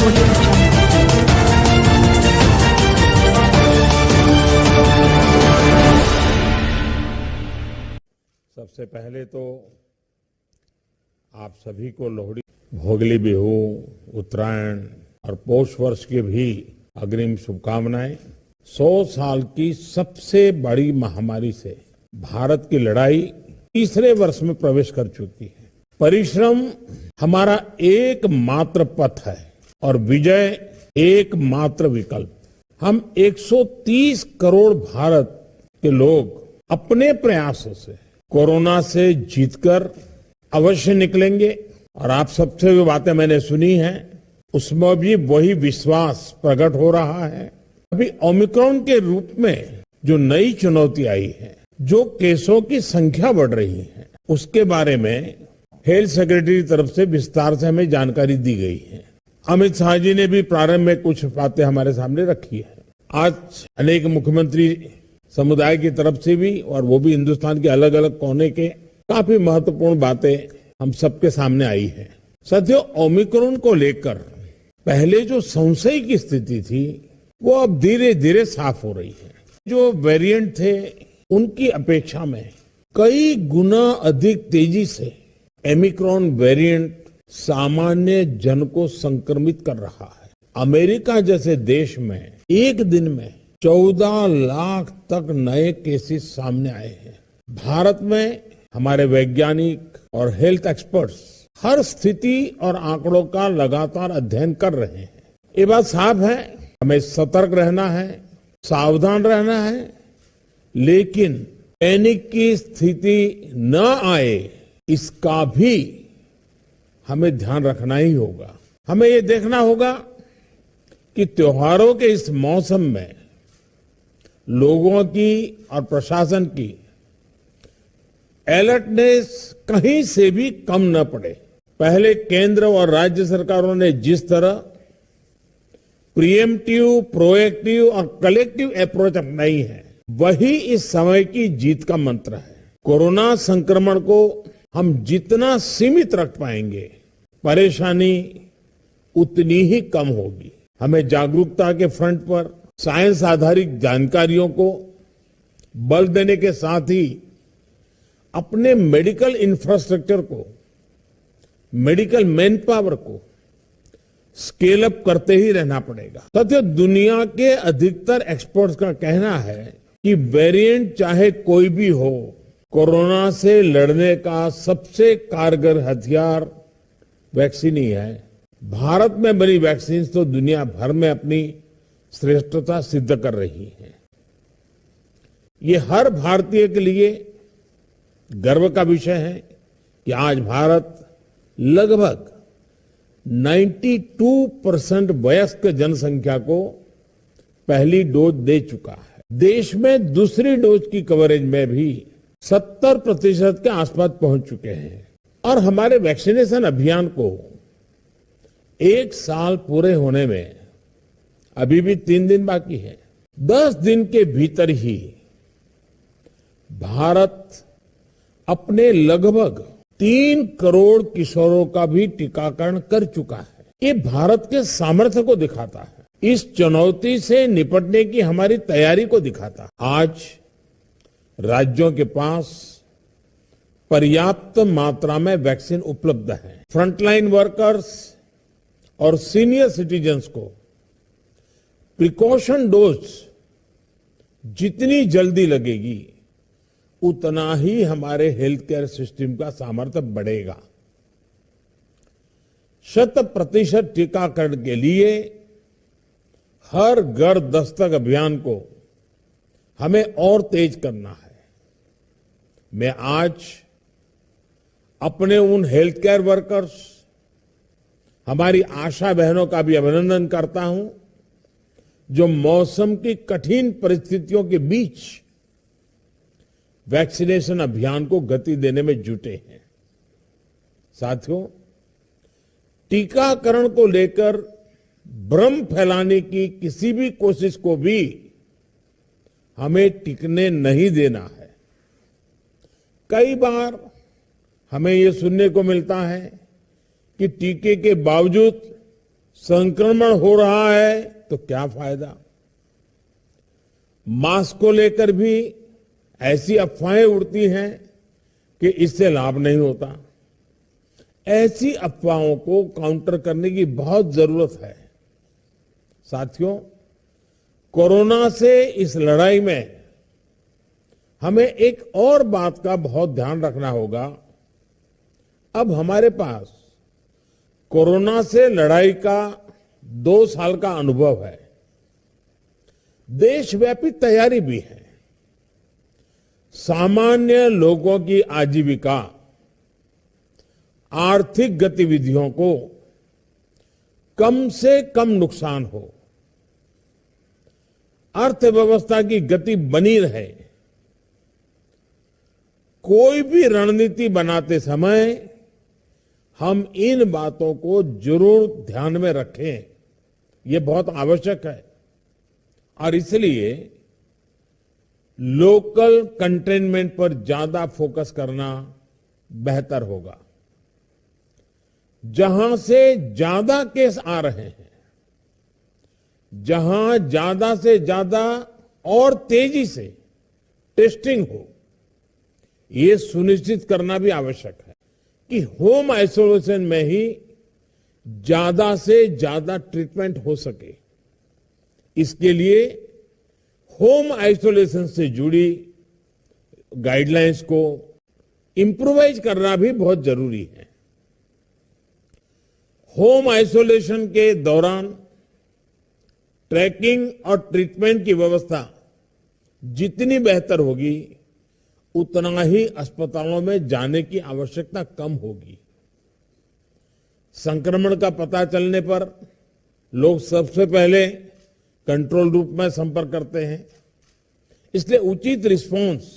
Audio Jungle. सबसे पहले तो आप सभी को लोहड़ी, भोगली बिहू, उत्तरायण और पौष वर्ष की भी अग्रिम शुभकामनाएं। 100 साल की सबसे बड़ी महामारी से भारत की लड़ाई तीसरे वर्ष में प्रवेश कर चुकी है। परिश्रम हमारा एकमात्र पथ है और विजय एकमात्र विकल्प। हम 130 करोड़ भारत के लोग अपने प्रयासों से कोरोना से जीतकर अवश्य निकलेंगे। और आप सबसे जो बातें मैंने सुनी हैं उसमें भी वही विश्वास प्रकट हो रहा है। अभी ओमिक्रॉन के रूप में जो नई चुनौती आई है, जो केसों की संख्या बढ़ रही है, उसके बारे में हेल्थ सेक्रेटरी की तरफ से विस्तार से हमें जानकारी दी गई है। अमित शाह जी ने भी प्रारंभ में कुछ बातें हमारे सामने रखी है। आज अनेक मुख्यमंत्री समुदाय की तरफ से भी, और वो भी हिंदुस्तान के अलग अलग कोने के, काफी महत्वपूर्ण बातें हम सबके सामने आई है। साथियों, ओमिक्रॉन को लेकर पहले जो संशय की स्थिति थी वो अब धीरे धीरे साफ हो रही है। जो वेरिएंट थे उनकी अपेक्षा में कई गुना अधिक तेजी से ओमिक्रॉन वेरिएंट सामान्य जन को संक्रमित कर रहा है। अमेरिका जैसे देश में एक दिन में 14 लाख तक नए केसेस सामने आए हैं। भारत में हमारे वैज्ञानिक और हेल्थ एक्सपर्ट्स हर स्थिति और आंकड़ों का लगातार अध्ययन कर रहे हैं। ये बात साफ है, हमें सतर्क रहना है, सावधान रहना है, लेकिन पैनिक की स्थिति न आए इसका भी हमें ध्यान रखना ही होगा। हमें ये देखना होगा कि त्योहारों के इस मौसम में लोगों की और प्रशासन की अलर्टनेस कहीं से भी कम न पड़े। पहले केंद्र और राज्य सरकारों ने जिस तरह प्रिएम्प्टिव, प्रोएक्टिव और कलेक्टिव अप्रोच अपनाई है, वही इस समय की जीत का मंत्र है। कोरोना संक्रमण को हम जितना सीमित रख पाएंगे, परेशानी उतनी ही कम होगी। हमें जागरूकता के फ्रंट पर साइंस आधारित जानकारियों को बल देने के साथ ही अपने मेडिकल इंफ्रास्ट्रक्चर को, मेडिकल मैन पावर को स्केल अप करते ही रहना पड़ेगा। साथियों, दुनिया के अधिकतर एक्सपर्ट्स का कहना है कि वेरिएंट चाहे कोई भी हो, कोरोना से लड़ने का सबसे कारगर हथियार वैक्सीन ही है। भारत में बनी वैक्सीन तो दुनिया भर में अपनी श्रेष्ठता सिद्ध कर रही है। ये हर भारतीय के लिए गर्व का विषय है कि आज भारत लगभग 92% वयस्क जनसंख्या को पहली डोज दे चुका है। देश में दूसरी डोज की कवरेज में भी 70% के आसपास पहुंच चुके हैं। और हमारे वैक्सीनेशन अभियान को 1 साल पूरे होने में अभी भी 3 दिन बाकी है। 10 दिन के भीतर ही भारत अपने लगभग 3 करोड़ किशोरों का भी टीकाकरण कर चुका है। ये भारत के सामर्थ्य को दिखाता है, इस चुनौती से निपटने की हमारी तैयारी को दिखाता है। आज राज्यों के पास पर्याप्त मात्रा में वैक्सीन उपलब्ध है। फ्रंटलाइन वर्कर्स और सीनियर सिटीजन्स को प्रिकॉशन डोज जितनी जल्दी लगेगी उतना ही हमारे हेल्थ केयर सिस्टम का सामर्थ्य बढ़ेगा। 100% टीकाकरण के लिए हर घर दस्तक अभियान को हमें और तेज करना है। मैं आज अपने उन हेल्थ केयर वर्कर्स, हमारी आशा बहनों का भी अभिनंदन करता हूं जो मौसम की कठिन परिस्थितियों के बीच वैक्सीनेशन अभियान को गति देने में जुटे हैं। साथियों, टीकाकरण को लेकर भ्रम फैलाने की किसी भी कोशिश को भी हमें टिकने नहीं देना है। कई बार हमें ये सुनने को मिलता है कि टीके के बावजूद संक्रमण हो रहा है तो क्या फायदा। मास्क को लेकर भी ऐसी अफवाहें उड़ती हैं कि इससे लाभ नहीं होता। ऐसी अफवाहों को काउंटर करने की बहुत जरूरत है। साथियों, कोरोना से इस लड़ाई में हमें एक और बात का बहुत ध्यान रखना होगा। अब हमारे पास कोरोना से लड़ाई का 2 साल का अनुभव है। देशव्यापी तैयारी भी है। सामान्य लोगों की आजीविका, आर्थिक गतिविधियों को कम से कम नुकसान हो, अर्थव्यवस्था की गति बनी रहे, कोई भी रणनीति बनाते समय हम इन बातों को जरूर ध्यान में रखें। ये बहुत आवश्यक है और इसलिए लोकल कंटेनमेंट पर ज्यादा फोकस करना बेहतर होगा। जहां से ज्यादा केस आ रहे हैं, जहां ज्यादा से ज्यादा और तेजी से टेस्टिंग हो, ये सुनिश्चित करना भी आवश्यक है कि होम आइसोलेशन में ही ज्यादा से ज्यादा ट्रीटमेंट हो सके। इसके लिए होम आइसोलेशन से जुड़ी गाइडलाइंस को इंप्रूवाइज करना भी बहुत जरूरी है। होम आइसोलेशन के दौरान ट्रैकिंग और ट्रीटमेंट की व्यवस्था जितनी बेहतर होगी, उतना ही अस्पतालों में जाने की आवश्यकता कम होगी। संक्रमण का पता चलने पर लोग सबसे पहले कंट्रोल रूम में संपर्क करते हैं। इसलिए उचित रिस्पांस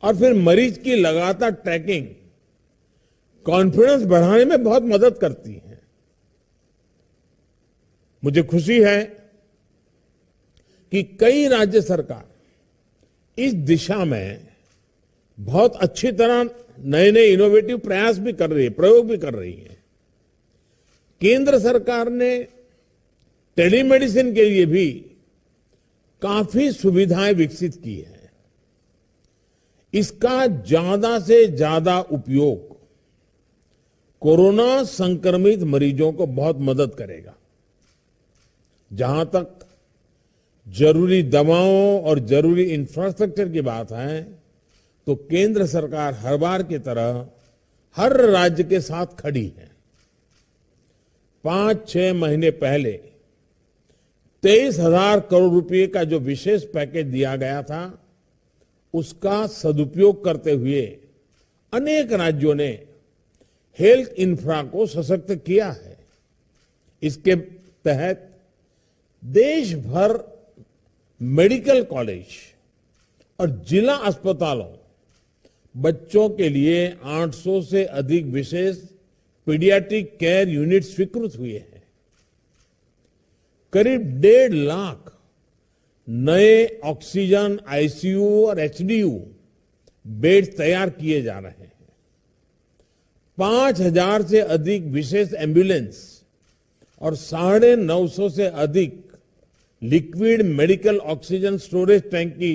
और फिर मरीज की लगातार ट्रैकिंग कॉन्फिडेंस बढ़ाने में बहुत मदद करती है। मुझे खुशी है कि कई राज्य सरकार इस दिशा में बहुत अच्छी तरह नए नए इनोवेटिव प्रयास भी कर रही है, प्रयोग भी कर रही है। केंद्र सरकार ने टेलीमेडिसिन के लिए भी काफी सुविधाएं विकसित की है। इसका ज्यादा से ज्यादा उपयोग कोरोना संक्रमित मरीजों को बहुत मदद करेगा। जहां तक जरूरी दवाओं और जरूरी इंफ्रास्ट्रक्चर की बात है, तो केंद्र सरकार हर बार की तरह हर राज्य के साथ खड़ी है। 5-6 महीने पहले 23,000 करोड़ रुपए का जो विशेष पैकेज दिया गया था, उसका सदुपयोग करते हुए अनेक राज्यों ने हेल्थ इंफ्रा को सशक्त किया है। इसके तहत देश भर मेडिकल कॉलेज और जिला अस्पतालों बच्चों के लिए 800 से अधिक विशेष पीडियाट्रिक केयर यूनिट स्वीकृत हुए हैं। करीब 1.5 लाख नए ऑक्सीजन, आईसीयू और एचडीयू बेड तैयार किए जा रहे हैं। 5,000 से अधिक विशेष एम्बुलेंस और 950 से अधिक liquid medical oxygen storage tank की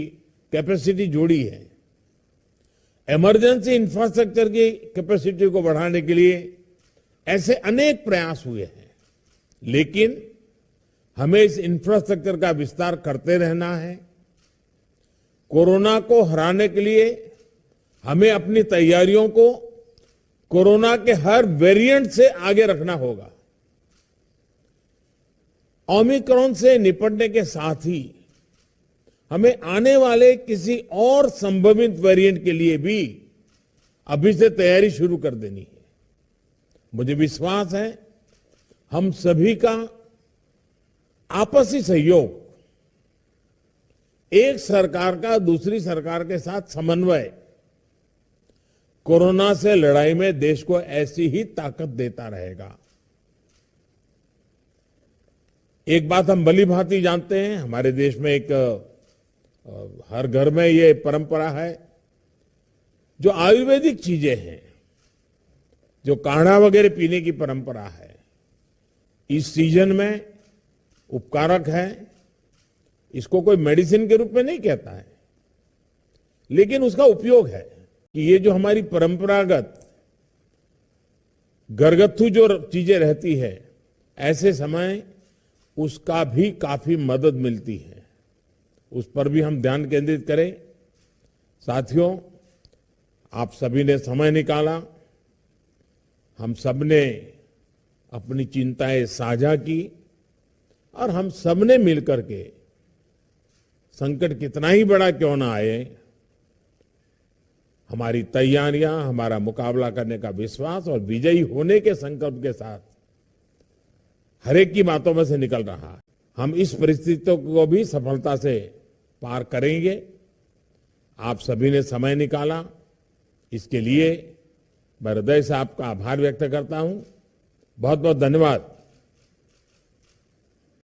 कैपेसिटी जोड़ी है। इमरजेंसी इंफ्रास्ट्रक्चर की कैपेसिटी को बढ़ाने के लिए ऐसे अनेक प्रयास हुए हैं, लेकिन हमें इस इंफ्रास्ट्रक्चर का विस्तार करते रहना है। कोरोना को हराने के लिए हमें अपनी तैयारियों को कोरोना के हर वेरिएंट से आगे रखना होगा। ओमिक्रॉन से निपटने के साथ ही हमें आने वाले किसी और संभावित वेरिएंट के लिए भी अभी से तैयारी शुरू कर देनी है। मुझे विश्वास है हम सभी का आपसी सहयोग, एक सरकार का दूसरी सरकार के साथ समन्वय कोरोना से लड़ाई में देश को ऐसी ही ताकत देता रहेगा। एक बात हम भली भांति जानते हैं, हमारे देश में एक हर घर में ये परंपरा है, जो आयुर्वेदिक चीजें हैं, जो काढ़ा वगैरह पीने की परंपरा है, इस सीजन में उपकारक है। इसको कोई मेडिसिन के रूप में नहीं कहता है, लेकिन उसका उपयोग है कि ये जो हमारी परंपरागत घरगथ्थू जो चीजें रहती है, ऐसे समय उसका भी काफी मदद मिलती है। उस पर भी हम ध्यान केंद्रित करें। साथियों, आप सभी ने समय निकाला, हम सबने अपनी चिंताएं साझा की और हम सबने मिलकर के संकट कितना ही बड़ा क्यों ना आए, हमारी तैयारियां, हमारा मुकाबला करने का विश्वास और विजयी होने के संकल्प के साथ हर एक की बातों में से निकल रहा है। हम इस परिस्थितियों को भी सफलता से पार करेंगे। आप सभी ने समय निकाला, इसके लिए मैं हृदय से आपका आभार व्यक्त करता हूं। बहुत बहुत धन्यवाद।